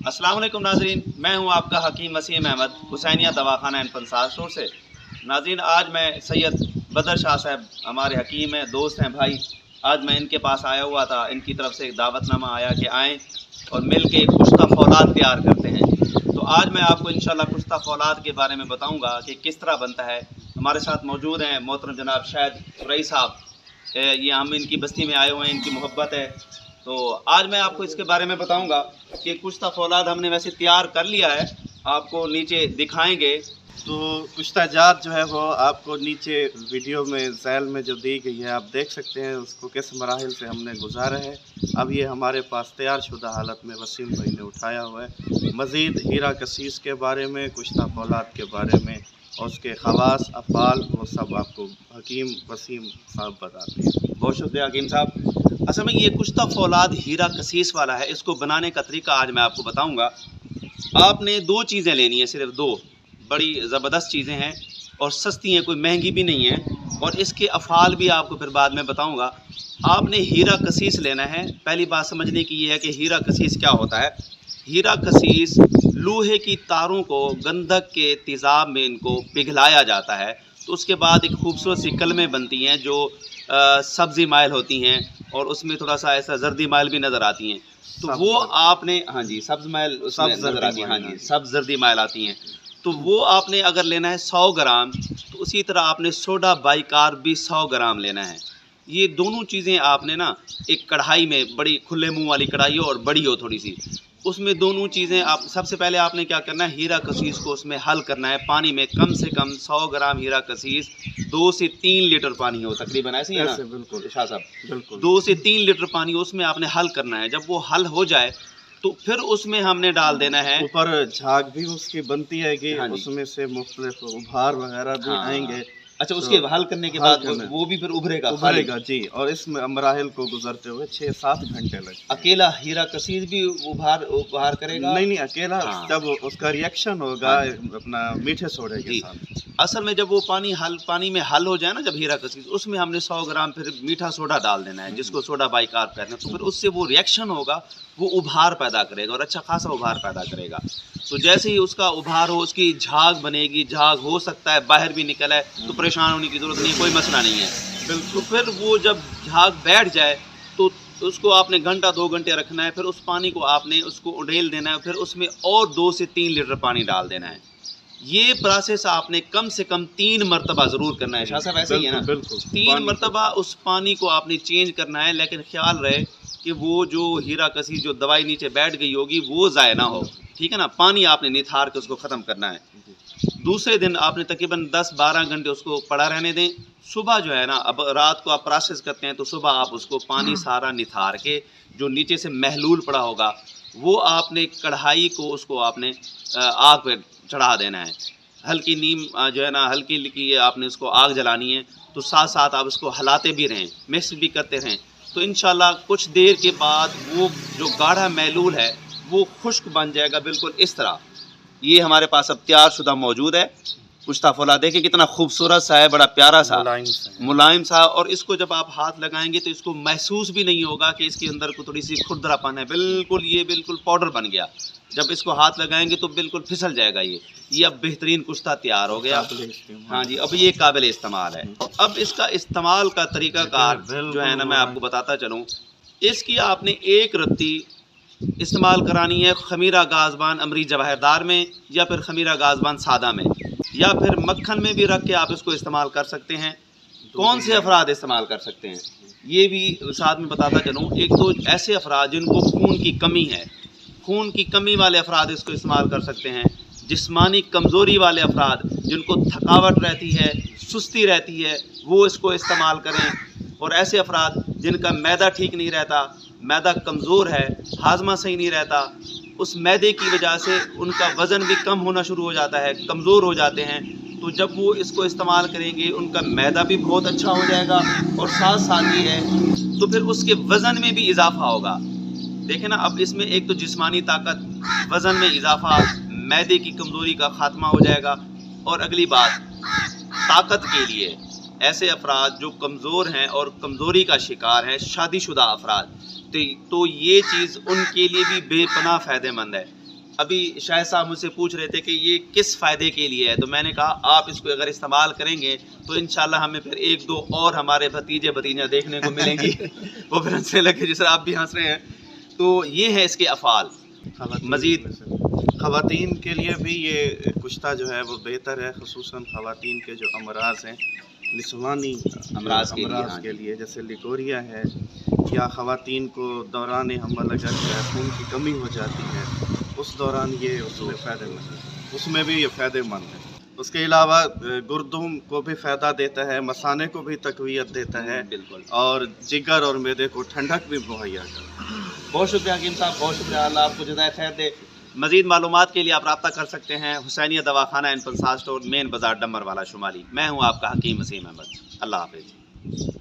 अस्सलाम वालेकुम नाजरीन, मैं हूं आपका हकीम वसीम अहमद हुसैनिया दवाखाना एंड पंसार स्टोर से। नाजरीन, आज मैं सैयद बदर शाह साहब हमारे हकीम हैं, दोस्त हैं, भाई। आज मैं इनके पास आया हुआ था, इनकी तरफ से एक दावतनामा आया कि आएँ और मिल के कुश्ता फौलाद तैयार करते हैं। तो आज मैं आपको इंशाल्लाह कुश्ता फौलाद के बारे में बताऊँगा कि किस तरह बनता है। हमारे साथ मौजूद हैं मोहतरम जनाब शायद रईस साहब। ये हम इनकी बस्ती में आए हुए हैं, इनकी मोहब्बत है। तो आज मैं आपको इसके बारे में बताऊंगा कि कुश्ता फौलाद हमने वैसे तैयार कर लिया है, आपको नीचे दिखाएंगे। तो कुश्ता जात जो है वो आपको नीचे वीडियो में झैल में जो दी गई है आप देख सकते हैं उसको किस मराहिल से हमने गुजारा है। अब ये हमारे पास तैयार शुदा हालत में वसीम भाई ने उठाया हुआ है। मज़ीद हीरा कसीस के बारे में, कुश्ता फौलाद के बारे में और उसके खवास अफ़ाल वो सब आपको हकीम वसीम साहब बताते हैं। बहुत शुक्रिया हकीम साहब। असल में ये कुश्ता फौलाद हीरा कसीस वाला है। इसको बनाने का तरीका आज मैं आपको बताऊंगा। आपने दो चीज़ें लेनी है, सिर्फ दो। बड़ी ज़बरदस्त चीज़ें हैं और सस्ती हैं, कोई महंगी भी नहीं है। और इसके अफ़ाल भी आपको फिर बाद में बताऊंगा। आपने हीरा कसीस लेना है। पहली बात समझने की ये है कि हीरा कसीस क्या होता है। हीरा कसीस लोहे की तारों को गंधक के तेज़ाब में इनको पिघलाया जाता है, तो उसके बाद एक खूबसूरत सी कलमें बनती हैं जो सब्ज़ी माइल होती हैं और उसमें थोड़ा सा ऐसा जर्दी माइल भी नज़र आती हैं। तो वो आपने, हाँ जी, सब्ज़ माइल उसमें नज़र आती हैं, हाँ जी, सब्ज़ जर्दी माइल आती हैं। तो वो आपने अगर लेना है 100 ग्राम, तो उसी तरह आपने सोडा बाइकार्ब भी 100 ग्राम लेना है। ये दोनों चीज़ें आपने ना एक कढ़ाई में, बड़ी खुले मुंह वाली कढ़ाई हो और बड़ी हो थोड़ी सी, उसमें दोनों चीज़ें आप सबसे पहले आपने क्या करना है, हीरा कसीस को उसमें हल करना है पानी में। कम से कम 100 ग्राम हीरा कसीस 2 से 3 लीटर पानी हो तकरीबन, ऐसे ही है ना? बिल्कुल शाह साहब, बिल्कुल 2 से 3 लीटर पानी उसमें आपने हल करना है। जब वो हल हो जाए तो फिर उसमें हमने डाल देना है। ऊपर झाग भी उसकी बनती है कि हाँ जी, उसमें से मुख्तलिफ उभार वगैरह भी हाँ, आएंगे। अच्छा, तो उसके हल करने के हल बाद करने वो भी फिर उभरेगा जी। और इस मराहिल को गुजरते हुए 6-7 घंटे लगते हैं। अकेला हीरा कसीस भी उभार करेगा? नहीं अकेला, हाँ, जब उसका रिएक्शन होगा हाँ, अपना मीठे सोडे के जी। साथ। असल में जब वो पानी में हल हो जाए ना, जब हीरा कसीस, उसमें हमने 100 ग्राम फिर मीठा सोडा डाल देना है, जिसको सोडा बाइकार्ब कहते हैं। तो फिर उससे वो रिएक्शन होगा, वो उभार पैदा करेगा और अच्छा खासा उभार पैदा करेगा। तो जैसे ही उसका उभार हो, उसकी झाग बनेगी। झाग हो सकता है बाहर भी निकल आए, तो परेशान होने की ज़रूरत नहीं, कोई मसला नहीं है। बिल्कुल, फिर वो जब झाग बैठ जाए तो उसको आपने घंटा 2 घंटे रखना है। फिर उस पानी को आपने उसको उड़ेल देना है, फिर उसमें और 2 से 3 लीटर पानी डाल देना है। ये प्रोसेस आपने कम से कम 3 मरतबा ज़रूर करना है। शाह साहब, ऐसे ही है ना? बिल्कुल 3 मरतबा उस पानी को आपने चेंज करना है। लेकिन ख्याल रहे कि वो जो हीरा कसीस जो दवाई नीचे बैठ गई होगी वो ज़ाया ना हो, ठीक है ना? पानी आपने निथार के उसको ख़त्म करना है। दूसरे दिन आपने तकरीबन 10-12 घंटे उसको पड़ा रहने दें। सुबह जो है ना, अब रात को आप प्रोसेस करते हैं तो सुबह आप उसको पानी सारा निथार के, जो नीचे से महलूल पड़ा होगा, वो आपने कढ़ाई को उसको आपने आग पे चढ़ा देना है। हल्की नीम जो है ना, हल्की हल्की आपने उसको आग जलानी है। तो साथ साथ आप उसको हिलाते भी रहें, मिक्स भी करते रहें। तो इंशाल्लाह कुछ देर के बाद वो जो गाढ़ा महलूल है वो खुश्क बन जाएगा, बिल्कुल इस तरह। ये हमारे पास अब तैयार शुदा मौजूद है कुश्ता फौलाद। देखिए कितना खूबसूरत सा है, बड़ा प्यारा सा, मुलायम सा। और इसको जब आप हाथ लगाएंगे तो इसको महसूस भी नहीं होगा कि इसके अंदर को थोड़ी सी खुरदरापन है। बिल्कुल ये बिल्कुल पाउडर बन गया। जब इसको हाथ लगाएंगे तो बिल्कुल फिसल जाएगा। ये अब बेहतरीन कुश्ता तैयार हो गया। हाँ जी, अब ये काबिल इस्तेमाल है। अब इसका इस्तेमाल का तरीकाकार जो है ना, मैं आपको बताता चलूँ। इसकी आपने एक रत्ती इस्तेमाल करानी है खमीरा गाजबान अमरी जवाहरदार में, या फिर खमीरा गाजबान सादा में, या फिर मक्खन में भी रख के आप इसको इस्तेमाल कर सकते हैं। कौन से अफराद इस्तेमाल कर सकते हैं ये भी साथ में बताता चलूँ। एक तो ऐसे अफराद जिनको खून की कमी है, खून की कमी वाले अफराद इसको इस्तेमाल कर सकते हैं। जिस्मानी कमज़ोरी वाले अफराद, जिनको थकावट रहती है, सुस्ती रहती है, वो इसको इस्तेमाल करें। और ऐसे अफराद जिनका मैदा ठीक नहीं रहता, मैदा कमज़ोर है, हाजमा सही नहीं रहता, उस मैदे की वजह से उनका वज़न भी कम होना शुरू हो जाता है, कमज़ोर हो जाते हैं। तो जब वो इसको इस्तेमाल करेंगे उनका मैदा भी बहुत अच्छा हो जाएगा और साथ साथ ही है तो फिर उसके वज़न में भी इजाफा होगा। देखें ना, अब इसमें एक तो जिस्मानी ताकत, वज़न में इजाफा, मैदे की कमज़ोरी का ख़ात्मा हो जाएगा। और अगली बात, ताकत के लिए ऐसे अफराद जो कमज़ोर हैं और कमज़ोरी का शिकार हैं, शादीशुदा अफराद, तो ये चीज़ उनके लिए भी बेपनाह फ़ायदेमंद है। ابھی شاہد صاحب مجھ سے پوچھ رہے تھے کہ یہ کس فائدے کے لیے ہے، تو میں نے کہا آپ اس کو اگر استعمال کریں گے تو انشاءاللہ ہمیں پھر ایک دو اور ہمارے بھتیجے بھتیجیاں دیکھنے کو ملیں گی وہ پھر ہنسنے لگے، جس طرح آپ بھی ہنس رہے ہیں. تو یہ ہے اس کے افعال. مزید خواتین کے لیے بھی یہ کشتہ جو ہے وہ بہتر ہے، خصوصاً خواتین کے جو امراض ہیں، نسوانی امراض کے لیے جیسے لیکوریا ہے، یا خواتین کو دوران حمل اگر جو ہے خون کی کمی ہو جاتی ہے اس دوران یہ اس میں فائدہ مند ہے، اس میں بھی یہ فائدہ مند ہے. اس کے علاوہ گردوں کو بھی فائدہ دیتا ہے، مثانے کو بھی تقویت دیتا ہے، بالکل. اور جگر اور معدے کو ٹھنڈک بھی مہیا کرتا ہے. بہت شکریہ حکیم صاحب، بہت شکریہ. اللہ آپ کو جزائے خیر دے. مزید معلومات کے لیے آپ رابطہ کر سکتے ہیں حسینیہ دواخانہ ان 50 اسٹور، مین بازار ڈمبر والا شمالی. میں ہوں آپ کا حکیم وسیم احمد. اللہ حافظ.